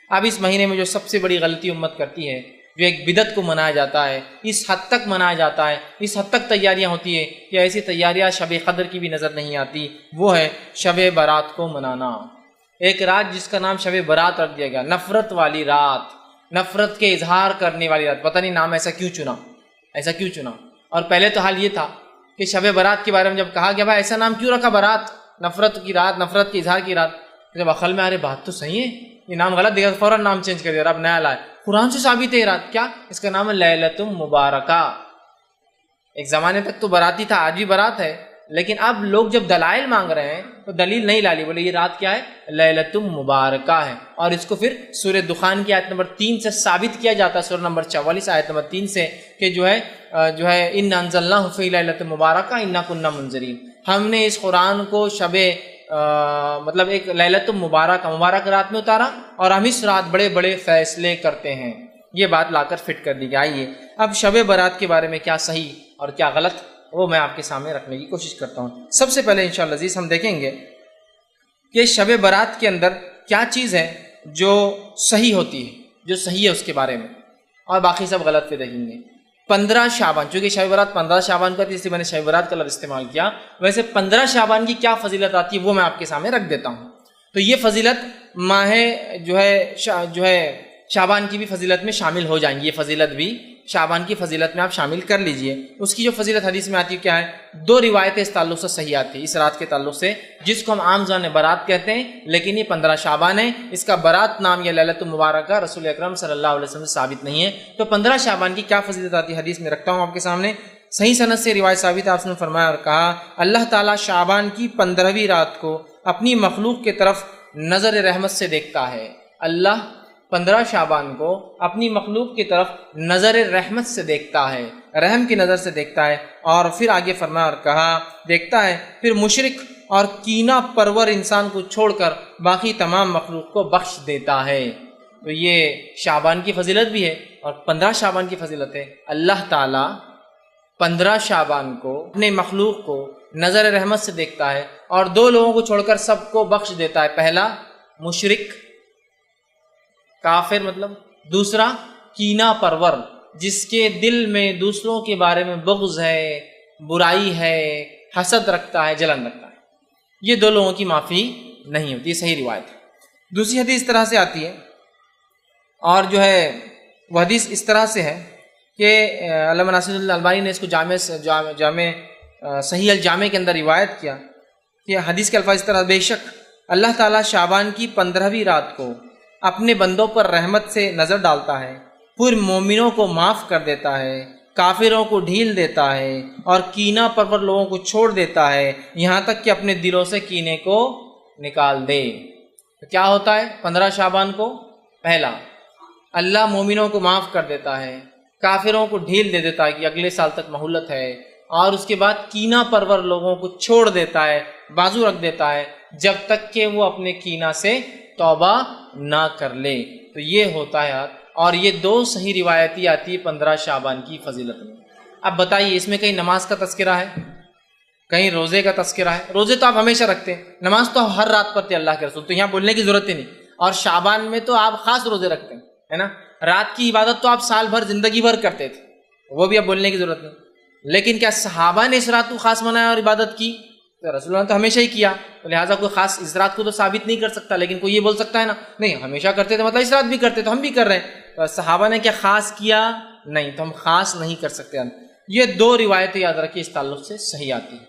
اب اس مہینے میں جو سب سے بڑی غلطی امت کرتی ہے، جو ایک بدعت کو منایا جاتا ہے، اس حد تک منایا جاتا ہے، اس حد تک تیاریاں ہوتی ہے کہ ایسی تیاریاں شب قدر کی بھی نظر نہیں آتی، وہ ہے شب برات کو منانا۔ ایک رات جس کا نام شب برات رکھ دیا گیا، نفرت والی رات، نفرت کے اظہار کرنے والی رات۔ پتہ نہیں نام ایسا کیوں چنا۔ اور پہلے تو حال یہ تھا کہ شب برات کے بارے میں جب کہا گیا بھائی ایسا نام کیوں رکھا برات، نفرت کی رات، نفرت کے اظہار کی رات، جب عقل میں آ رہے بات تو صحیح ہے، یہ نام غلط دیا، فوراً نام چینج کر دیا، اب نیا لائے۔ قرآن سے ثابت ہے یہ رات، کیا اس کا نام ہے لیلۃ مبارکہ۔ ایک زمانے تک تو براتی تھا، آج بھی برات ہے، لیکن اب لوگ جب دلائل مانگ رہے ہیں تو دلیل نہیں لالی، بولے یہ رات کیا ہے، لیلۃ مبارکہ ہے۔ اور اس کو پھر سورہ دخان کی آیت نمبر 3 سے ثابت کیا جاتا ہے، سورہ نمبر 44 آیت نمبر 3 سے، کہ جو ہے اِنَّا أَنزَلْنَاهُ فِي لَيْلَةٍ مُبَارَكَةٍ إِنَّا كُنَّا مُنذِرِينَ، ہم نے اس قرآن کو مطلب ایک لیلۃ مبارک رات میں اتارا، اور ہم اس رات بڑے بڑے فیصلے کرتے ہیں۔ یہ بات لا کر فٹ کر دی گئی۔ آئیے اب شب برات کے بارے میں کیا صحیح اور کیا غلط، وہ میں آپ کے سامنے رکھنے کی کوشش کرتا ہوں۔ سب سے پہلے انشاءاللہ عزیز ہم دیکھیں گے کہ شب برات کے اندر کیا چیز ہے جو صحیح ہوتی ہے، جو صحیح ہے اس کے بارے میں، اور باقی سب غلط پہ دیکھیں گے۔ 15 شعبان، چونکہ شب برات 15 شعبان کا تھی اس لیے میں نے شب برات کا لفظ استعمال کیا، ویسے 15 شعبان کی کیا فضیلت آتی ہے وہ میں آپ کے سامنے رکھ دیتا ہوں۔ تو یہ فضیلت ماہ جو ہے شعبان کی بھی فضیلت میں شامل ہو جائیں گی، یہ فضیلت بھی شعبان کی فضیلت میں آپ شامل کر لیجئے۔ اس کی جو فضیلت حدیث میں آتی ہے کیا ہے، 2 روایتیں اس تعلق سے صحیح آتی ہیں، اس رات کے تعلق سے، جس کو ہم عام زبان میں برات کہتے ہیں، لیکن یہ 15 شعبان ہے، اس کا برات نام یا لیلۃ مبارکہ رسول اکرم صلی اللہ علیہ وسلم سے ثابت نہیں ہے۔ تو 15 شعبان کی کیا فضیلت آتی ہے حدیث میں رکھتا ہوں آپ کے سامنے۔ صحیح سند سے روایت ثابت ہے، آپ نے فرمایا اور کہا، اللہ تعالیٰ شعبان کی 15ویں رات کو اپنی مخلوق کی طرف نظر رحمت سے دیکھتا ہے۔ اللہ 15 شعبان کو اپنی مخلوق کی طرف نظر رحمت سے دیکھتا ہے، رحم کی نظر سے دیکھتا ہے، اور پھر آگے فرمایا اور کہا، دیکھتا ہے پھر مشرک اور کینہ پرور انسان کو چھوڑ کر باقی تمام مخلوق کو بخش دیتا ہے۔ تو یہ شعبان کی فضیلت بھی ہے اور 15 شعبان کی فضیلت ہے۔ اللہ تعالیٰ 15 شعبان کو اپنے مخلوق کو نظر رحمت سے دیکھتا ہے اور 2 لوگوں کو چھوڑ کر سب کو بخش دیتا ہے۔ پہلا مشرک کافر مطلب، دوسرا کینہ پرور جس کے دل میں دوسروں کے بارے میں بغض ہے، برائی ہے، حسد رکھتا ہے، جلن رکھتا ہے، یہ 2 لوگوں کی معافی نہیں ہوتی۔ یہ صحیح روایت ہے۔ دوسری حدیث اس طرح سے آتی ہے، اور جو ہے وہ حدیث اس طرح سے ہے کہ علامہ ناصر اللہ البانی نے اس کو جامع صحیح الجامع کے اندر روایت کیا کہ حدیث کے الفاظ اس طرح، بے شک اللہ تعالیٰ شعبان کی 15ویں رات کو اپنے بندوں پر رحمت سے نظر ڈالتا ہے، پھر مومنوں کو معاف کر دیتا ہے، کافروں کو ڈھیل دیتا ہے، اور کینہ پرور لوگوں کو چھوڑ دیتا ہے، یہاں تک کہ اپنے دلوں سے کینے کو نکال دے۔ تو کیا ہوتا ہے 15 شعبان کو؟ پہلا، اللہ مومنوں کو معاف کر دیتا ہے، کافروں کو ڈھیل دے دیتا ہے کہ اگلے سال تک مہلت ہے، اور اس کے بعد کینہ پرور لوگوں کو چھوڑ دیتا ہے، بازو رکھ دیتا ہے، جب تک کہ وہ اپنے کینہ سے توبہ نہ کر لے۔ تو یہ ہوتا ہے، اور یہ 2 صحیح روایتی آتی ہے 15 شعبان کی فضیلت میں۔ اب بتائیے اس میں کہیں نماز کا تذکرہ ہے، کہیں روزے کا تذکرہ ہے؟ روزے تو آپ ہمیشہ رکھتے ہیں، نماز تو ہر رات پڑھتے ہیں اللہ کے رسول، تو یہاں بولنے کی ضرورت ہی نہیں۔ اور شعبان میں تو آپ خاص روزے رکھتے ہیں، ہے نا؟ رات کی عبادت تو آپ سال بھر زندگی بھر کرتے تھے، وہ بھی اب بولنے کی ضرورت نہیں۔ لیکن کیا صحابہ نے اس رات کو خاص منایا اور عبادت کی؟ تو رسول اللہ نے تو ہمیشہ ہی کیا، تو لہٰذا کوئی خاص اس رات کو تو ثابت نہیں کر سکتا، لیکن کوئی یہ بول سکتا ہے نا نہیں ہمیشہ کرتے تھے، مطلب اس رات بھی کرتے تو ہم بھی کر رہے ہیں۔ تو صحابہ نے کیا خاص کیا؟ نہیں، تو ہم خاص نہیں کر سکتے۔ یہ 2 روایتیں یاد رکھیے اس تعلق سے صحیح آتی ہیں۔